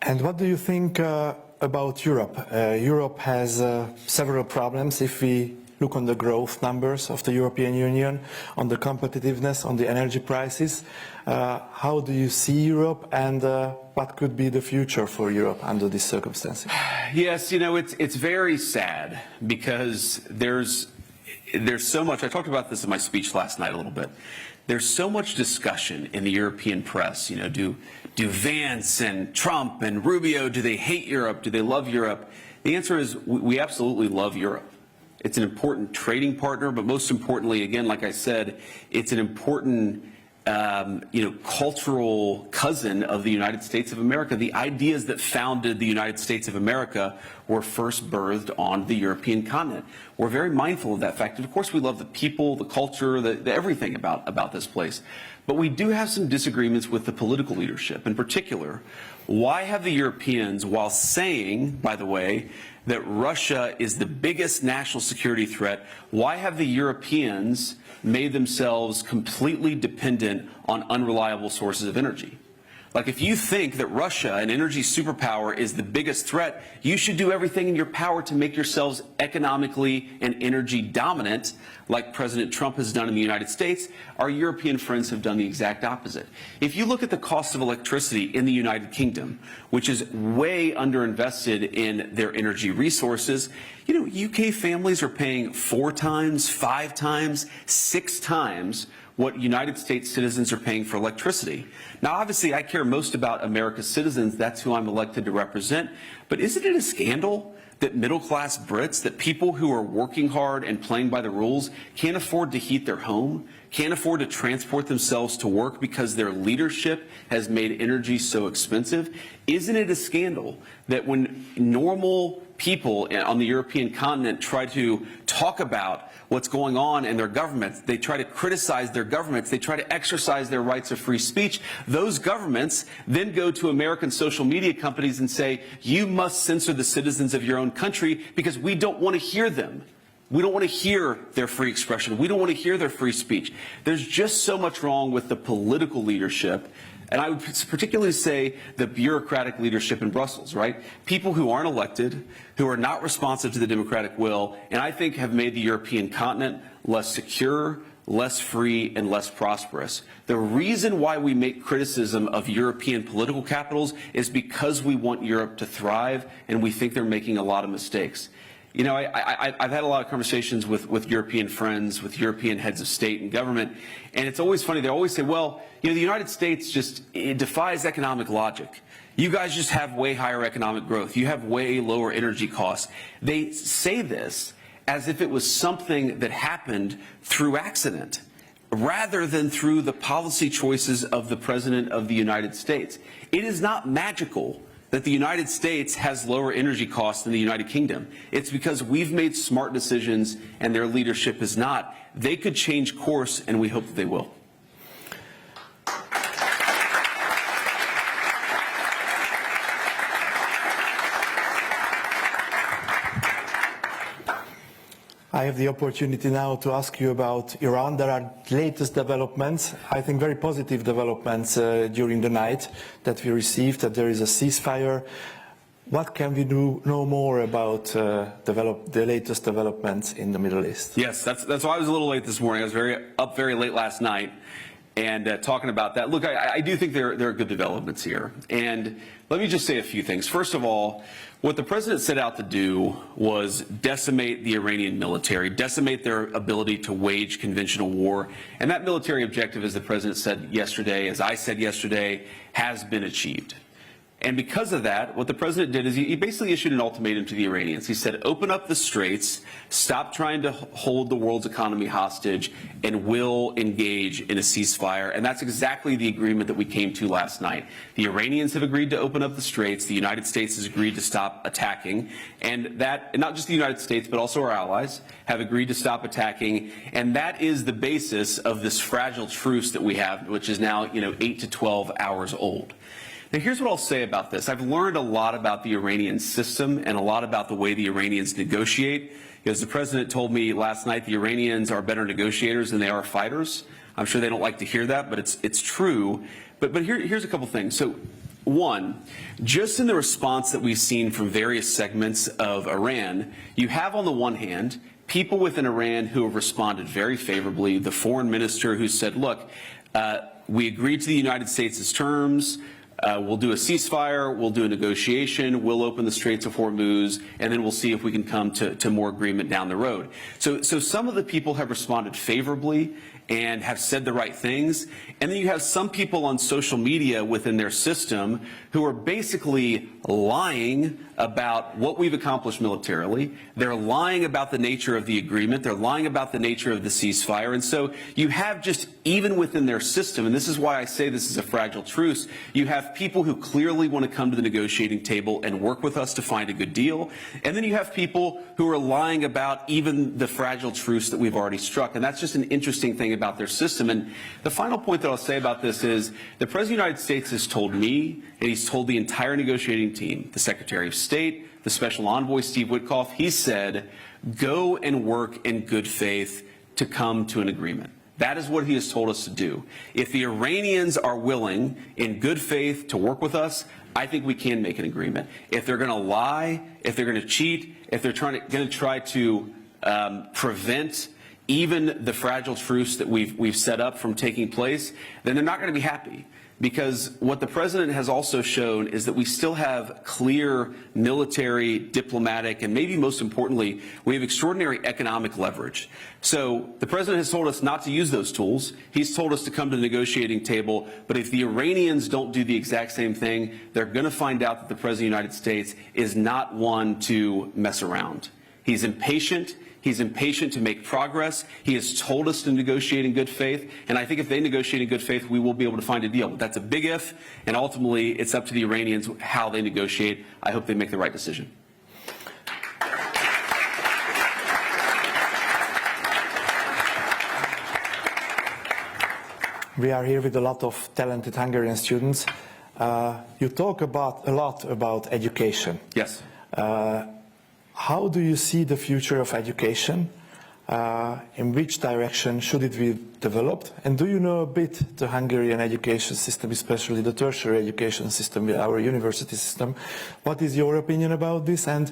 And what do you think about Europe? Europe has several problems if we look on the growth numbers of the European Union, on the competitiveness, on the energy prices. How do you see Europe, and what could be the future for Europe under these circumstances? Yes, you know, it's very sad because there's so much. I talked about this in my speech last night a little bit. There's so much discussion in the European press. You know, do Vance and Trump and Rubio, do they hate Europe? Do they love Europe? The answer is we absolutely love Europe. It's an important trading partner, but most importantly, again, like I said, it's an important cultural cousin of the United States of America. The ideas that founded the United States of America were first birthed on the European continent. We're very mindful of that fact. And of course, we love the people, the culture, the everything about this place. But we do have some disagreements with the political leadership. In particular, why have the Europeans, while saying, by the way, that Russia is the biggest national security threat, why have the Europeans made themselves completely dependent on unreliable sources of energy? Like, if you think that Russia, an energy superpower, is the biggest threat, you should do everything in your power to make yourselves economically and energy dominant, like President Trump has done in the United States. Our European friends have done the exact opposite. If you look at the cost of electricity in the United Kingdom, which is way underinvested in their energy resources, you know, UK families are paying 4 times, 5 times, 6 times what United States citizens are paying for electricity. Now, obviously, I care most about America's citizens. That's who I'm elected to represent. But isn't it a scandal that middle-class Brits, that people who are working hard and playing by the rules can't afford to heat their home, can't afford to transport themselves to work because their leadership has made energy so expensive? Isn't it a scandal that when normal people on the European continent try to talk about what's going on in their governments, they try to criticize their governments, they try to exercise their rights of free speech, those governments then go to American social media companies and say, you must censor the citizens of your own country because we don't want to hear them. We don't want to hear their free expression. We don't want to hear their free speech. There's just so much wrong with the political leadership. And I would particularly say the bureaucratic leadership in Brussels, right? People who aren't elected, who are not responsive to the democratic will, and I think have made the European continent less secure, less free, and less prosperous. The reason why we make criticism of European political capitals is because we want Europe to thrive, and we think they're making a lot of mistakes. You know, I've had a lot of conversations with European friends, with European heads of state and government, and it's always funny. They always say, well, you know, the United States it defies economic logic. You guys just have way higher economic growth. You have way lower energy costs. They say this as if it was something that happened through accident, rather than through the policy choices of the President of the United States. It is not magical that the United States has lower energy costs than the United Kingdom. It's because we've made smart decisions and their leadership is not. They could change course, and we hope that they will. I have the opportunity now to ask you about Iran. There are latest developments, I think very positive developments during the night that we received, that there is a ceasefire. What can we know more about the latest developments in the Middle East? Yes, that's why I was a little late this morning. I was up very late last night and talking about that. Look, I do think there are good developments here. And let me just say a few things. First of all, what the president set out to do was decimate the Iranian military, decimate their ability to wage conventional war. And that military objective, as the president said yesterday, as I said yesterday, has been achieved. And because of that, what the president did is he basically issued an ultimatum to the Iranians. He said, open up the straits, stop trying to hold the world's economy hostage, and we'll engage in a ceasefire. And that's exactly the agreement that we came to last night. The Iranians have agreed to open up the straits. The United States has agreed to stop attacking. And not just the United States, but also our allies have agreed to stop attacking. And that is the basis of this fragile truce that we have, which is now, 8 to 12 hours old. Now, here's what I'll say about this. I've learned a lot about the Iranian system and a lot about the way the Iranians negotiate. As the president told me last night, the Iranians are better negotiators than they are fighters. I'm sure they don't like to hear that, but it's true. But here's a couple things. So One, just in the response that we've seen from various segments of Iran, you have on the one hand people within Iran who have responded very favorably. The foreign minister who said, look, we agreed to the United States' terms. We'll do a ceasefire, we'll do a negotiation, we'll open the Straits of Hormuz, and then we'll see if we can come to more agreement down the road. So some of the people have responded favorably and have said the right things. And then you have some people on social media within their system who are basically lying about what we've accomplished militarily. They're lying about the nature of the agreement. They're lying about the nature of the ceasefire. And so you have just, even within their system, and this is why I say this is a fragile truce, you have people who clearly want to come to the negotiating table and work with us to find a good deal. And then you have people who are lying about even the fragile truce that we've already struck. And that's just an interesting thing about their system. And the final point that I'll say about this is the President of the United States has told me, and he's told the entire negotiating team, the Secretary of State, the Special Envoy, Steve Witkoff, he said, go and work in good faith to come to an agreement. That is what he has told us to do. If the Iranians are willing, in good faith, to work with us, I think we can make an agreement. If they're going to lie, if they're going to cheat, if they're going to try to prevent even the fragile truce that we've set up from taking place, then they're not going to be happy. Because what the president has also shown is that we still have clear military, diplomatic, and maybe most importantly, we have extraordinary economic leverage. So the president has told us not to use those tools. He's told us to come to the negotiating table. But if the Iranians don't do the exact same thing, they're going to find out that the president of the United States is not one to mess around. He's impatient. He's impatient to make progress. He has told us to negotiate in good faith. And I think if they negotiate in good faith, we will be able to find a deal. But that's a big if. And ultimately, it's up to the Iranians how they negotiate. I hope they make the right decision. We are here with a lot of talented Hungarian students. You talk a lot about education. Yes. How do you see the future of education? In which direction should it be developed? And do you know a bit the Hungarian education system, especially the tertiary education system, our university system? What is your opinion about this, and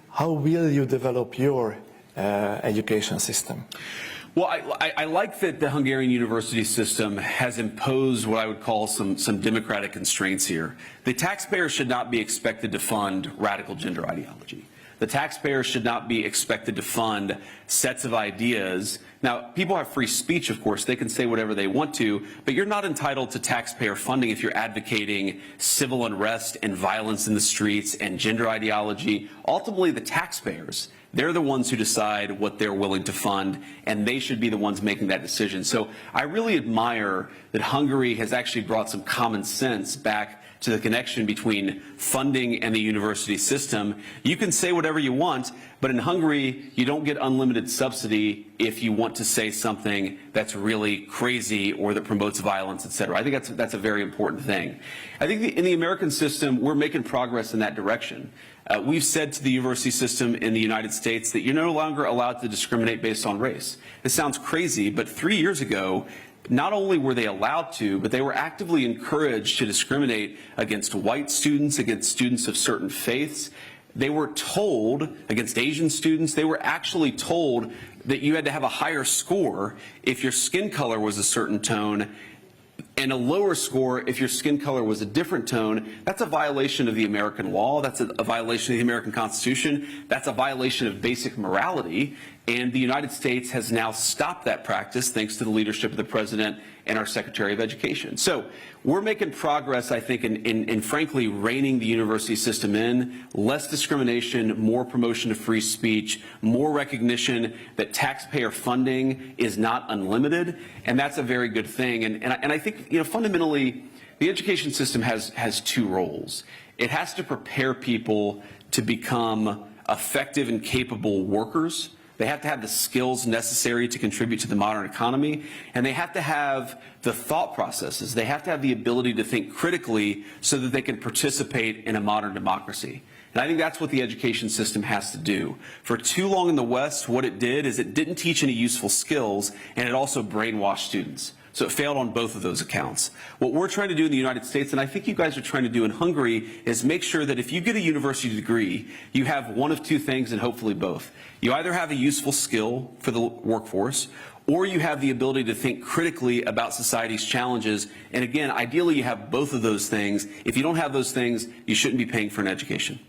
how will you develop your education system? Well, I like that the Hungarian university system has imposed what I would call some democratic constraints here. The taxpayer should not be expected to fund radical gender ideology. The taxpayer should not be expected to fund sets of ideas. Now, people have free speech, of course. They can say whatever they want to, but you're not entitled to taxpayer funding if you're advocating civil unrest and violence in the streets and gender ideology. Ultimately, the taxpayers, they're the ones who decide what they're willing to fund, and they should be the ones making that decision. So I really admire that Hungary has actually brought some common sense back to the connection between funding and the university system. You can say whatever you want, but in Hungary, you don't get unlimited subsidy if you want to say something that's really crazy or that promotes violence, et cetera. I think that's a very important thing. I think in the American system, we're making progress in that direction. We've said to the university system in the United States that you're no longer allowed to discriminate based on race. This sounds crazy, but 3 years ago, not only were they allowed to, but they were actively encouraged to discriminate against white students, against students of certain faiths. They were told, against Asian students, they were actually told that you had to have a higher score if your skin color was a certain tone, and a lower score if your skin color was a different tone. That's a violation of the American law. That's a violation of the American Constitution. That's a violation of basic morality. And the United States has now stopped that practice thanks to the leadership of the President and our Secretary of Education. So we're making progress, I think, in frankly reining the university system in. Less discrimination, more promotion of free speech, more recognition that taxpayer funding is not unlimited, and that's a very good thing. And I think, fundamentally, the education system has two roles. It has to prepare people to become effective and capable workers. They have to have the skills necessary to contribute to the modern economy, and they have to have the thought processes. They have to have the ability to think critically so that they can participate in a modern democracy. And I think that's what the education system has to do. For too long in the West, what it did is it didn't teach any useful skills, and it also brainwashed students. So it failed on both of those accounts. What we're trying to do in the United States, and I think you guys are trying to do in Hungary, is make sure that if you get a university degree, you have one of two things and hopefully both. You either have a useful skill for the workforce, or you have the ability to think critically about society's challenges. And again, ideally you have both of those things. If you don't have those things, you shouldn't be paying for an education.